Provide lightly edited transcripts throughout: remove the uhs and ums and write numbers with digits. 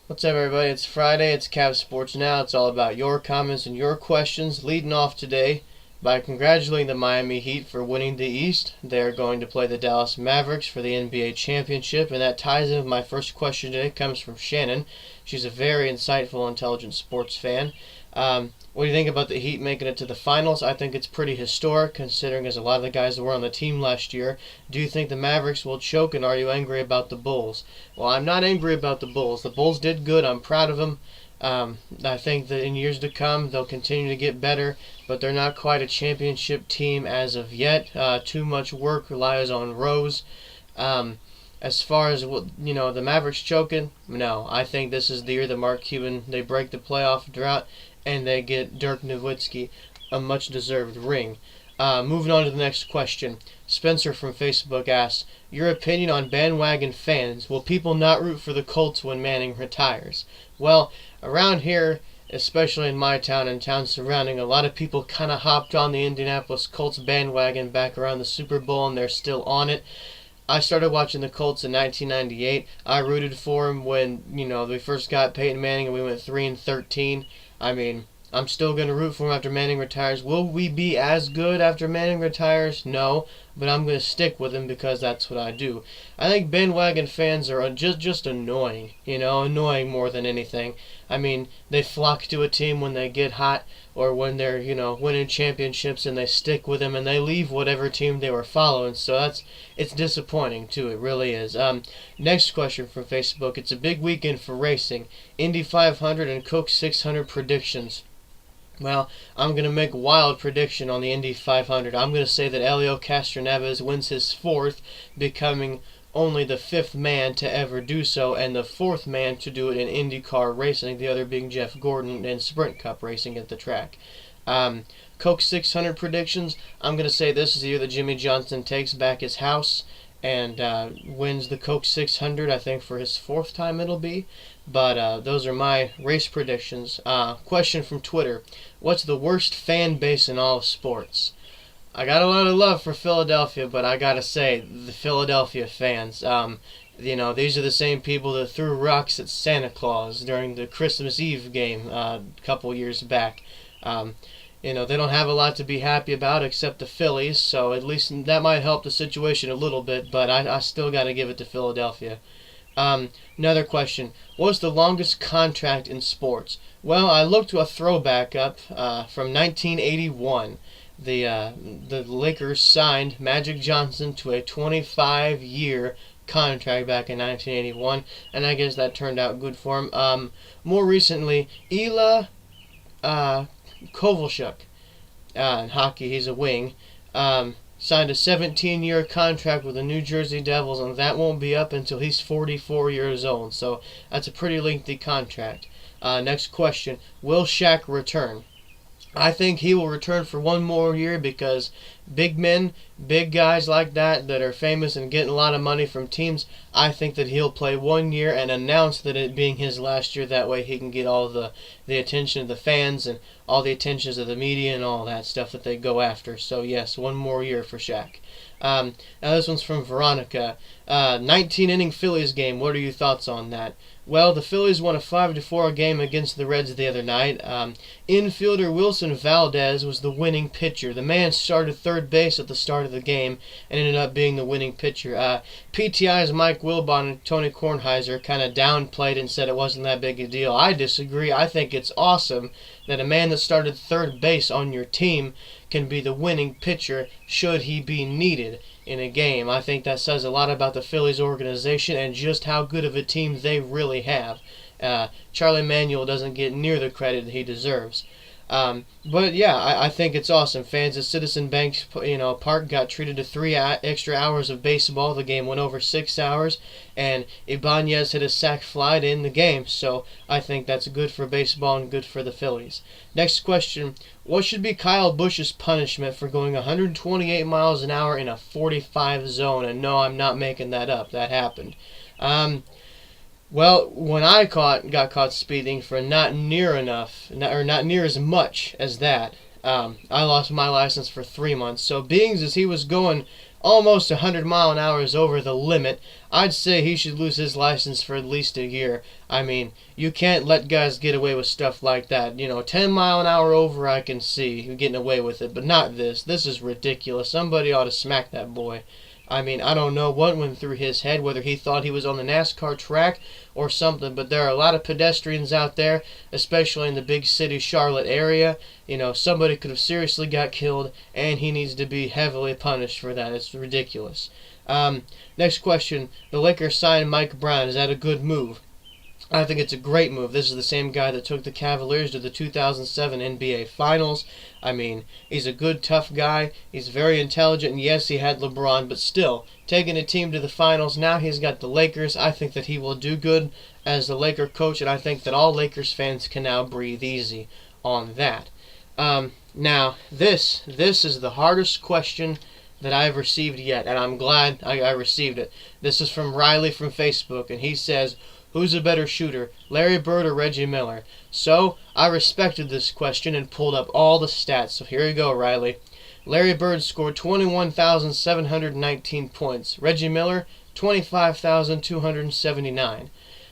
What's up, everybody? It's Friday. It's Cavs Sports Now. It's all about your comments and your questions. Leading off today by congratulating the Miami Heat for winning the East. They're going to play the Dallas Mavericks for the NBA championship, and that ties in with my first question today. It comes from Shannon. She's a very insightful, intelligent sports fan. What do you think about the Heat making it to the finals? I think it's pretty historic, considering as a lot of the guys that were on the team last year. Do you think the Mavericks will choke, and are you angry about the Bulls? Well, I'm not angry about the Bulls. The Bulls did good. I'm proud of them. I think that in years to come, they'll continue to get better, but they're not quite a championship team as of yet. Too much work relies on Rose. As far as the Mavericks choking, no. I think this is the year that Mark Cuban, they break the playoff drought and they get Dirk Nowitzki a much-deserved ring. Moving on to the next question. Spencer from Facebook asks, your opinion on bandwagon fans. Will people not root for the Colts when Manning retires? Well, around here, especially in my town and towns surrounding, a lot of people kind of hopped on the Indianapolis Colts bandwagon back around the Super Bowl, and they're still on it. I started watching the Colts in 1998. I rooted for them when, we first got Peyton Manning and we went 3-13. I mean, I'm still going to root for him after Manning retires. Will we be as good after Manning retires? No, but I'm going to stick with him because that's what I do. I think bandwagon fans are just annoying, annoying more than anything. I mean, they flock to a team when they get hot or when they're, winning championships, and they stick with them and they leave whatever team they were following. So it's disappointing too. It really is. Next question from Facebook. It's a big weekend for racing. Indy 500 and Coke 600 predictions. Well, I'm going to make a wild prediction on the Indy 500. I'm going to say that Helio Castroneves wins his fourth, becoming only the fifth man to ever do so, and the fourth man to do it in IndyCar racing, the other being Jeff Gordon in Sprint Cup racing at the track. Coke 600 predictions. I'm going to say this is the year that Jimmy Johnson takes back his house and wins the Coke 600, I think for his fourth time it'll be. But those are my race predictions. Question from Twitter. What's the worst fan base in all of sports? I got a lot of love for Philadelphia, but I gotta say, the Philadelphia fans, these are the same people that threw rocks at Santa Claus during the Christmas Eve game a couple years back. They don't have a lot to be happy about except the Phillies, so at least that might help the situation a little bit, but I still got to give it to Philadelphia. Another question. What's the longest contract in sports? Well, I looked to a throwback up from 1981. The Lakers signed Magic Johnson to a 25-year contract back in 1981, and I guess that turned out good for him. More recently, Ilya Kovalchuk, in hockey, he's a wing, signed a 17-year contract with the New Jersey Devils, and that won't be up until he's 44 years old, so that's a pretty lengthy contract. Next question, will Shaq return? I think he will return for one more year because big men, big guys like that are famous and getting a lot of money from teams, I think that he'll play 1 year and announce that it being his last year. That way he can get all the attention of the fans and all the attentions of the media and all that stuff that they go after. So yes, 1 more year for Shaq. Now this one's from Veronica. 19-inning Phillies game. What are your thoughts on that? Well, the Phillies won a 5-4 game against the Reds the other night. Infielder Wilson Valdez was the winning pitcher. The man started third base at the start of the game and ended up being the winning pitcher. PTI's Mike Wilbon and Tony Kornheiser kind of downplayed and said it wasn't that big a deal. I disagree. I think it's awesome that a man that started third base on your team can be the winning pitcher should he be needed in a game. I think that says a lot about the Phillies organization and just how good of a team they really have. Charlie Manuel doesn't get near the credit he deserves. But yeah, I think it's awesome. Fans at Citizen Bank, Park got treated to 3 extra hours of baseball. The game went over 6 hours, and Ibanez hit a sac fly to end the game. So I think that's good for baseball and good for the Phillies. Next question: what should be Kyle Busch's punishment for going 128 miles an hour in a 45 zone? And no, I'm not making that up. That happened. Well, when I got caught speeding for not near as much as that, I lost my license for 3 months. So being as he was going almost 100 mile an hour is over the limit. I'd say he should lose his license for at least a year. I mean, you can't let guys get away with stuff like that. 10 mile an hour over, I can see you getting away with it, but not this. This is ridiculous. Somebody ought to smack that boy. I mean, I don't know what went through his head, whether he thought he was on the NASCAR track or something, but there are a lot of pedestrians out there, especially in the big city Charlotte area. Somebody could have seriously got killed, and he needs to be heavily punished for that. It's ridiculous. Next question. The Lakers signed Mike Brown. Is that a good move? I think it's a great move. This is the same guy that took the Cavaliers to the 2007 NBA Finals. I mean, he's a good, tough guy. He's very intelligent, and yes, he had LeBron, but still, taking a team to the Finals, now he's got the Lakers. I think that he will do good as the Laker coach, and I think that all Lakers fans can now breathe easy on that. Now, this is the hardest question that I've received yet, and I'm glad I received it. This is from Riley from Facebook, and he says, who's a better shooter, Larry Bird or Reggie Miller? So, I respected this question and pulled up all the stats. So here you go, Riley. Larry Bird scored 21,719 points. Reggie Miller, 25,279.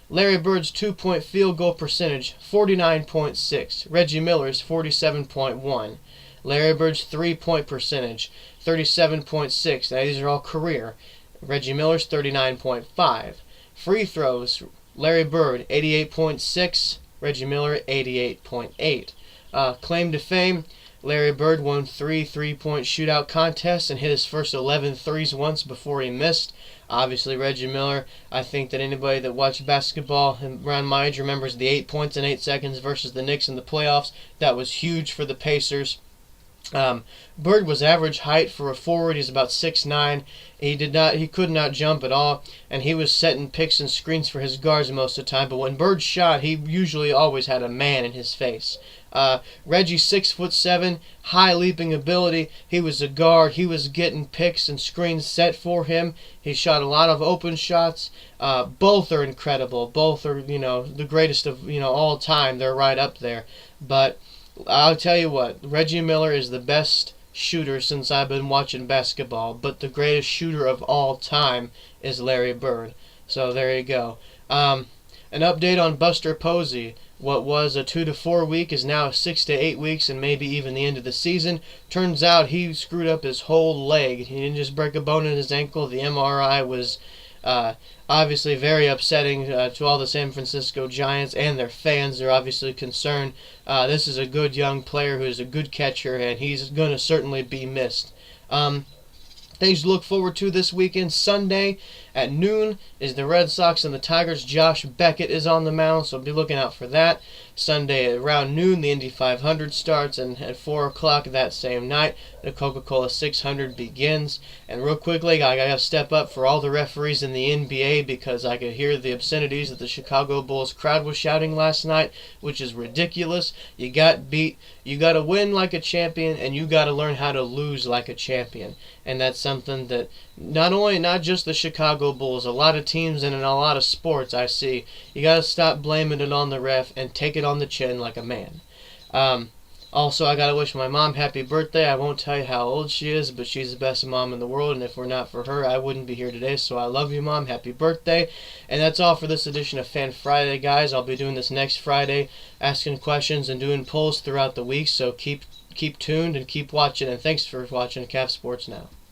Larry Bird's two-point field goal percentage, 49.6. Reggie Miller's, 47.1. Larry Bird's three-point percentage, 37.6. Now, these are all career. Reggie Miller's, 39.5. Free throws, Larry Bird, 88.6. Reggie Miller, 88.8. Claim to fame, Larry Bird won 3 three-point shootout contests and hit his first 11 threes once before he missed. Obviously, Reggie Miller, I think that anybody that watched basketball around my age remembers the 8 points in 8 seconds versus the Knicks in the playoffs. That was huge for the Pacers. Bird was average height for a forward. He's about 6'9". He could not jump at all, and he was setting picks and screens for his guards most of the time. But when Bird shot, he usually always had a man in his face. Reggie, 6'7", high leaping ability. He was a guard. He was getting picks and screens set for him. He shot a lot of open shots. Both are incredible. Both are, the greatest of, all time. They're right up there. But I'll tell you what, Reggie Miller is the best shooter since I've been watching basketball, but the greatest shooter of all time is Larry Bird. So there you go. An update on Buster Posey. What was a 2 to 4 week is now 6 to 8 weeks, and maybe even the end of the season. Turns out he screwed up his whole leg. He didn't just break a bone in his ankle. The MRI was obviously very upsetting to all the San Francisco Giants and their fans. They're obviously concerned. This is a good young player who is a good catcher, and he's going to certainly be missed. Things to look forward to this weekend. Sunday at noon is the Red Sox and the Tigers. Josh Beckett is on the mound, so be looking out for that. Sunday at around noon, the Indy 500 starts, and at 4 o'clock that same night, the Coca-Cola 600 begins. And real quickly, I got to step up for all the referees in the NBA because I could hear the obscenities that the Chicago Bulls crowd was shouting last night, which is ridiculous. You got beat. You got to win like a champion, and you got to learn how to lose like a champion. And that's something that not just the Chicago Bulls, a lot of teams and in a lot of sports I see. You got to stop blaming it on the ref and take it on the chin like a man. Also, I got to wish my mom happy birthday. I won't tell you how old she is, but she's the best mom in the world, and if we're not for her, I wouldn't be here today. So I love you, Mom. Happy birthday. And that's all for this edition of Fan Friday, guys. I'll be doing this next Friday, asking questions and doing polls throughout the week, so keep tuned and keep watching, and thanks for watching Cav Sports Now.